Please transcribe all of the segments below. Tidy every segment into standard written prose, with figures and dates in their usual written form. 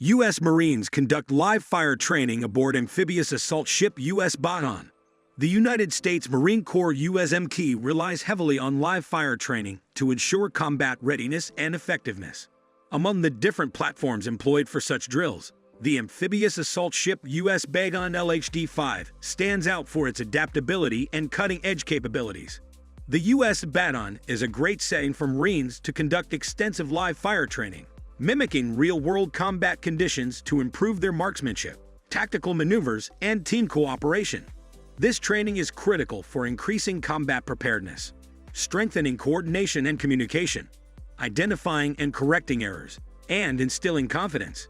U.S. Marines conduct live-fire training aboard amphibious assault ship U.S. Baton. The United States Marine Corps USMC relies heavily on live-fire training to ensure combat readiness and effectiveness. Among the different platforms employed for such drills, the amphibious assault ship U.S. Baton LHD-5 stands out for its adaptability and cutting-edge capabilities. The U.S. Baton is a great setting for Marines to conduct extensive live-fire training, mimicking real-world combat conditions to improve their marksmanship, tactical maneuvers, and team cooperation. This training is critical for increasing combat preparedness, strengthening coordination and communication, identifying and correcting errors, and instilling confidence.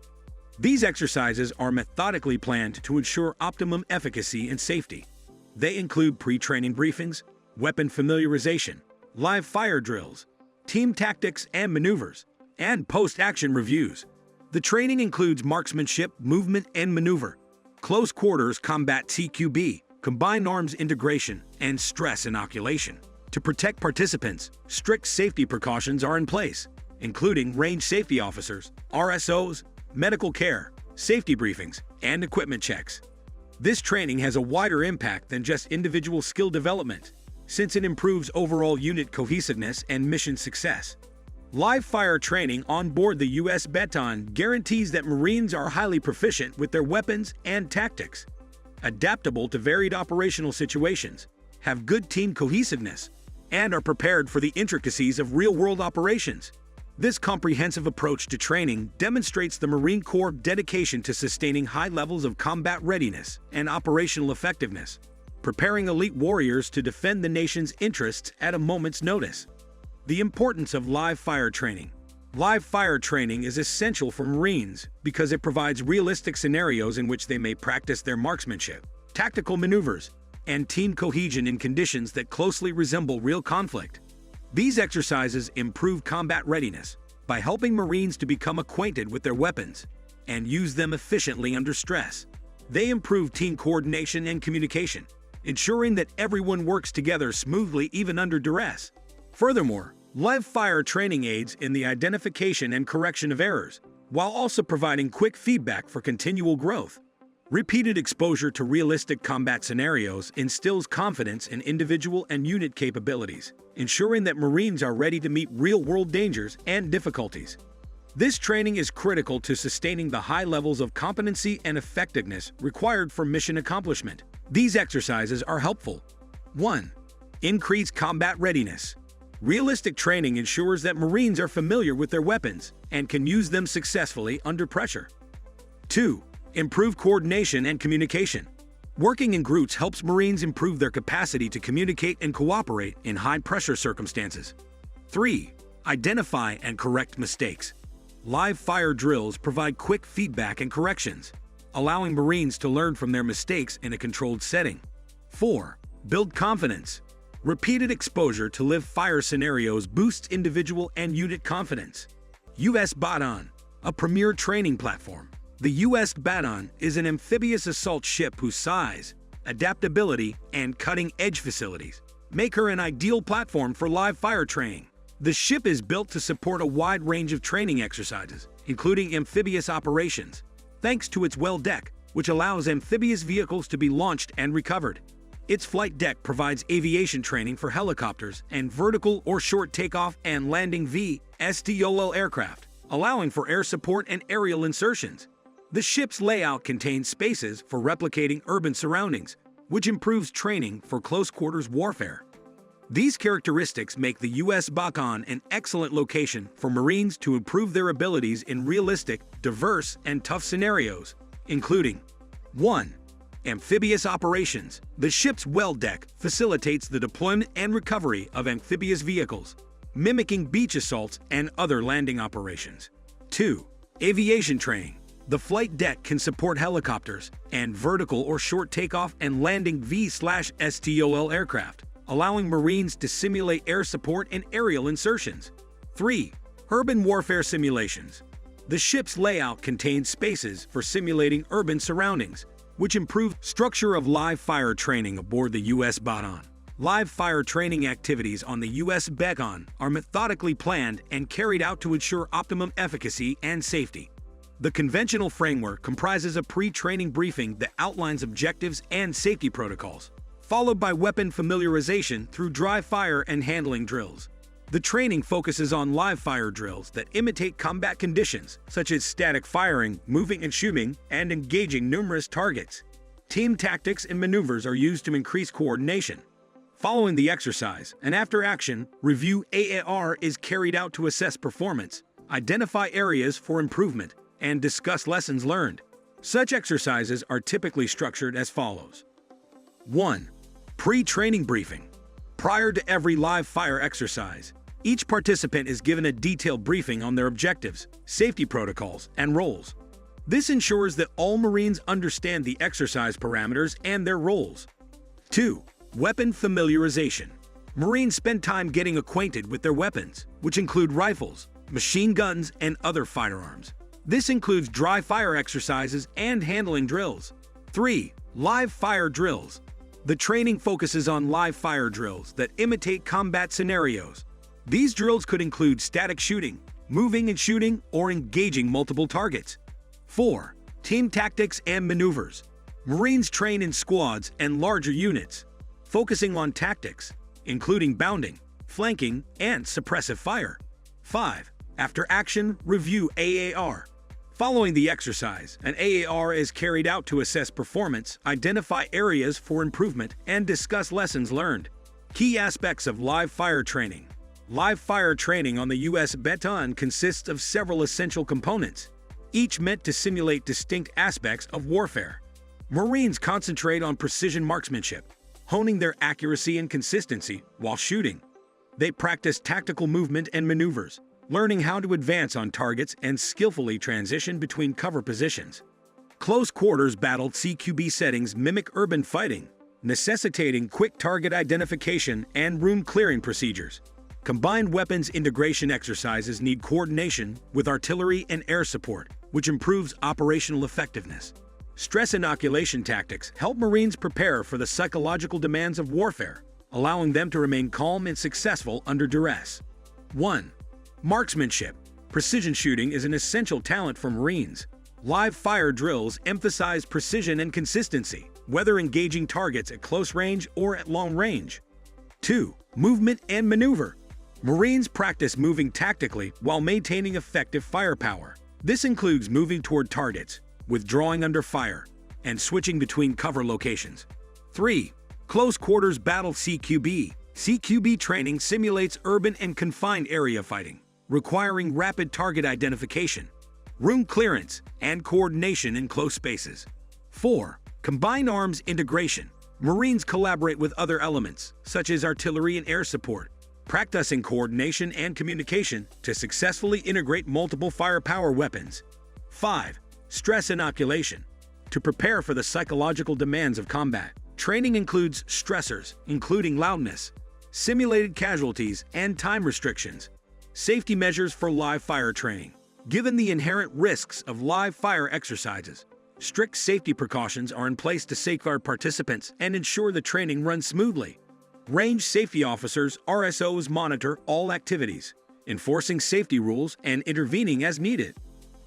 These exercises are methodically planned to ensure optimum efficacy and safety. They include pre-training briefings, weapon familiarization, live fire drills, team tactics and maneuvers, and post-action reviews. The training includes marksmanship, movement and maneuver, close quarters combat CQB, combined arms integration, and stress inoculation. To protect participants, strict safety precautions are in place, including range safety officers, RSOs, medical care, safety briefings, and equipment checks. This training has a wider impact than just individual skill development, since it improves overall unit cohesiveness and mission success. Live fire training on board the U.S. Baton guarantees that Marines are highly proficient with their weapons and tactics, adaptable to varied operational situations, have good team cohesiveness, and are prepared for the intricacies of real-world operations. This comprehensive approach to training demonstrates the Marine Corps' dedication to sustaining high levels of combat readiness and operational effectiveness, preparing elite warriors to defend the nation's interests at a moment's notice. The importance of live fire training. Live fire training is essential for Marines because it provides realistic scenarios in which they may practice their marksmanship, tactical maneuvers, and team cohesion in conditions that closely resemble real conflict. These exercises improve combat readiness by helping Marines to become acquainted with their weapons and use them efficiently under stress. They improve team coordination and communication, ensuring that everyone works together smoothly even under duress. Furthermore, live fire training aids in the identification and correction of errors, while also providing quick feedback for continual growth. Repeated exposure to realistic combat scenarios instills confidence in individual and unit capabilities, ensuring that Marines are ready to meet real-world dangers and difficulties. This training is critical to sustaining the high levels of competency and effectiveness required for mission accomplishment. These exercises are helpful. 1. Increase combat readiness. Realistic training ensures that Marines are familiar with their weapons and can use them successfully under pressure. 2. Improve coordination and communication. Working in groups helps Marines improve their capacity to communicate and cooperate in high-pressure circumstances. 3. Identify and correct mistakes. Live fire drills provide quick feedback and corrections, allowing Marines to learn from their mistakes in a controlled setting. 4. Build confidence. Repeated exposure to live fire scenarios boosts individual and unit confidence. U.S. Baton, a premier training platform. The U.S. Baton is an amphibious assault ship whose size, adaptability, and cutting-edge facilities make her an ideal platform for live fire training. The ship is built to support a wide range of training exercises, including amphibious operations, thanks to its well deck, which allows amphibious vehicles to be launched and recovered. Its flight deck provides aviation training for helicopters and vertical or short takeoff and landing VSTOL aircraft, allowing for air support and aerial insertions. The ship's layout contains spaces for replicating urban surroundings, which improves training for close-quarters warfare. These characteristics make the U.S. Baton an excellent location for Marines to improve their abilities in realistic, diverse, and tough scenarios, including 1. Amphibious operations. The ship's well deck facilitates the deployment and recovery of amphibious vehicles, mimicking beach assaults and other landing operations. 2. Aviation training. The flight deck can support helicopters and vertical or short takeoff and landing V/STOL aircraft, allowing Marines to simulate air support and aerial insertions. 3. Urban warfare simulations. The ship's layout contains spaces for simulating urban surroundings, which improve structure of live fire training aboard the U.S. Baton. Live fire training activities on the U.S. Baton are methodically planned and carried out to ensure optimum efficacy and safety. The conventional framework comprises a pre-training briefing that outlines objectives and safety protocols, followed by weapon familiarization through dry fire and handling drills. The training focuses on live fire drills that imitate combat conditions, such as static firing, moving and shooting, and engaging numerous targets. Team tactics and maneuvers are used to increase coordination. Following the exercise, an after-action review AAR is carried out to assess performance, identify areas for improvement, and discuss lessons learned. Such exercises are typically structured as follows. 1. Pre-training briefing. Prior to every live fire exercise, each participant is given a detailed briefing on their objectives, safety protocols, and roles. This ensures that all Marines understand the exercise parameters and their roles. 2. Weapon familiarization. Marines spend time getting acquainted with their weapons, which include rifles, machine guns, and other firearms. This includes dry fire exercises and handling drills. 3. Live fire drills. The training focuses on live fire drills that imitate combat scenarios. These drills could include static shooting, moving and shooting, or engaging multiple targets. 4. Team tactics and maneuvers. Marines train in squads and larger units, focusing on tactics, including bounding, flanking, and suppressive fire. 5. After-action review AAR. Following the exercise, an AAR is carried out to assess performance, identify areas for improvement, and discuss lessons learned. Key aspects of live fire training. Live fire training on the U.S. baton consists of several essential components, each meant to simulate distinct aspects of warfare. Marines concentrate on precision marksmanship, honing their accuracy and consistency while shooting. They practice tactical movement and maneuvers, learning how to advance on targets and skillfully transition between cover positions. Close quarters battle CQB settings mimic urban fighting, necessitating quick target identification and room clearing procedures. Combined weapons integration exercises need coordination with artillery and air support, which improves operational effectiveness. Stress inoculation tactics help Marines prepare for the psychological demands of warfare, allowing them to remain calm and successful under duress. 1. Marksmanship. Precision shooting is an essential talent for Marines. Live fire drills emphasize precision and consistency, whether engaging targets at close range or at long range. 2. Movement and maneuver. Marines practice moving tactically while maintaining effective firepower. This includes moving toward targets, withdrawing under fire, and switching between cover locations. 3. Close quarters battle CQB. CQB training simulates urban and confined area fighting, requiring rapid target identification, room clearance, and coordination in close spaces. 4. Combined arms integration. Marines collaborate with other elements, such as artillery and air support, practicing coordination and communication to successfully integrate multiple firepower weapons. 5. Stress inoculation. To prepare for the psychological demands of combat, training includes stressors, including loudness, simulated casualties, and time restrictions. Safety measures for live fire training. Given the inherent risks of live fire exercises, strict safety precautions are in place to safeguard participants and ensure the training runs smoothly. Range safety officers, RSOs, monitor all activities, enforcing safety rules and intervening as needed.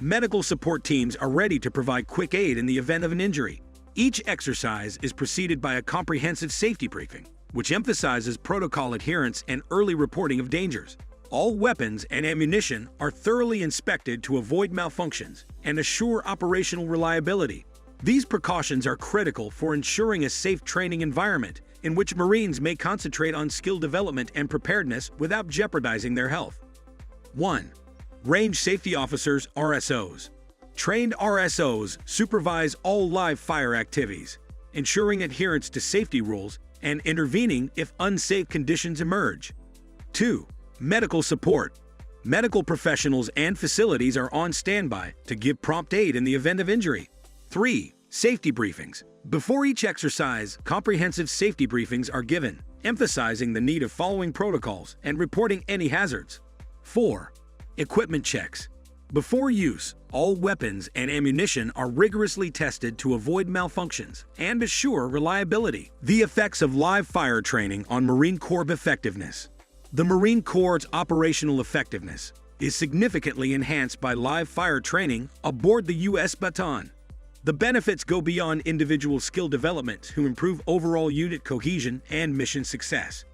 Medical support teams are ready to provide quick aid in the event of an injury. Each exercise is preceded by a comprehensive safety briefing, which emphasizes protocol adherence and early reporting of dangers. All weapons and ammunition are thoroughly inspected to avoid malfunctions and assure operational reliability. These precautions are critical for ensuring a safe training environment in which Marines may concentrate on skill development and preparedness without jeopardizing their health. 1. Range Safety Officers, RSOs. Trained RSOs supervise all live fire activities, ensuring adherence to safety rules and intervening if unsafe conditions emerge. 2. Medical support. Medical professionals and facilities are on standby to give prompt aid in the event of injury. 3. Safety briefings. Before each exercise, comprehensive safety briefings are given, emphasizing the need of following protocols and reporting any hazards. 4. Equipment checks. Before use, all weapons and ammunition are rigorously tested to avoid malfunctions and assure reliability. The effects of live fire training on Marine Corps effectiveness. The Marine Corps' operational effectiveness is significantly enhanced by live fire training aboard the U.S. Baton. The benefits go beyond individual skill development to improve overall unit cohesion and mission success.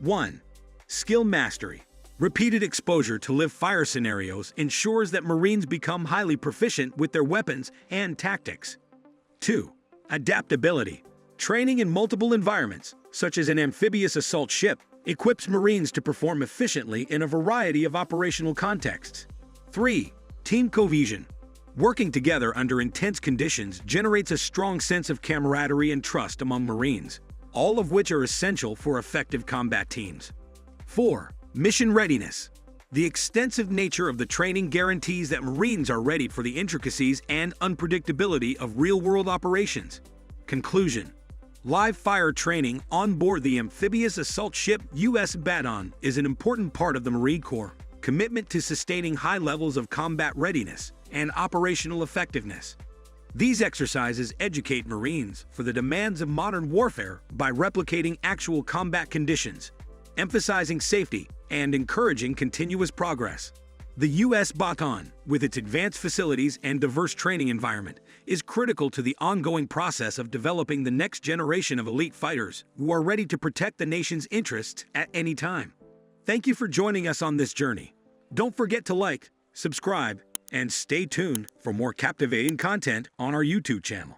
1. Skill mastery. Repeated exposure to live fire scenarios ensures that Marines become highly proficient with their weapons and tactics. 2. Adaptability. Training in multiple environments, such as an amphibious assault ship, equips Marines to perform efficiently in a variety of operational contexts. 3. Team cohesion. Working together under intense conditions generates a strong sense of camaraderie and trust among Marines, all of which are essential for effective combat teams. 4. Mission readiness. The extensive nature of the training guarantees that Marines are ready for the intricacies and unpredictability of real-world operations. Conclusion. Live fire training on board the amphibious assault ship U.S. Baton is an important part of the Marine Corps' commitment to sustaining high levels of combat readiness and operational effectiveness. These exercises educate Marines for the demands of modern warfare by replicating actual combat conditions, emphasizing safety, and encouraging continuous progress. The U.S. Baton, with its advanced facilities and diverse training environment, is critical to the ongoing process of developing the next generation of elite fighters who are ready to protect the nation's interests at any time. Thank you for joining us on this journey. Don't forget to like, subscribe, and stay tuned for more captivating content on our YouTube channel.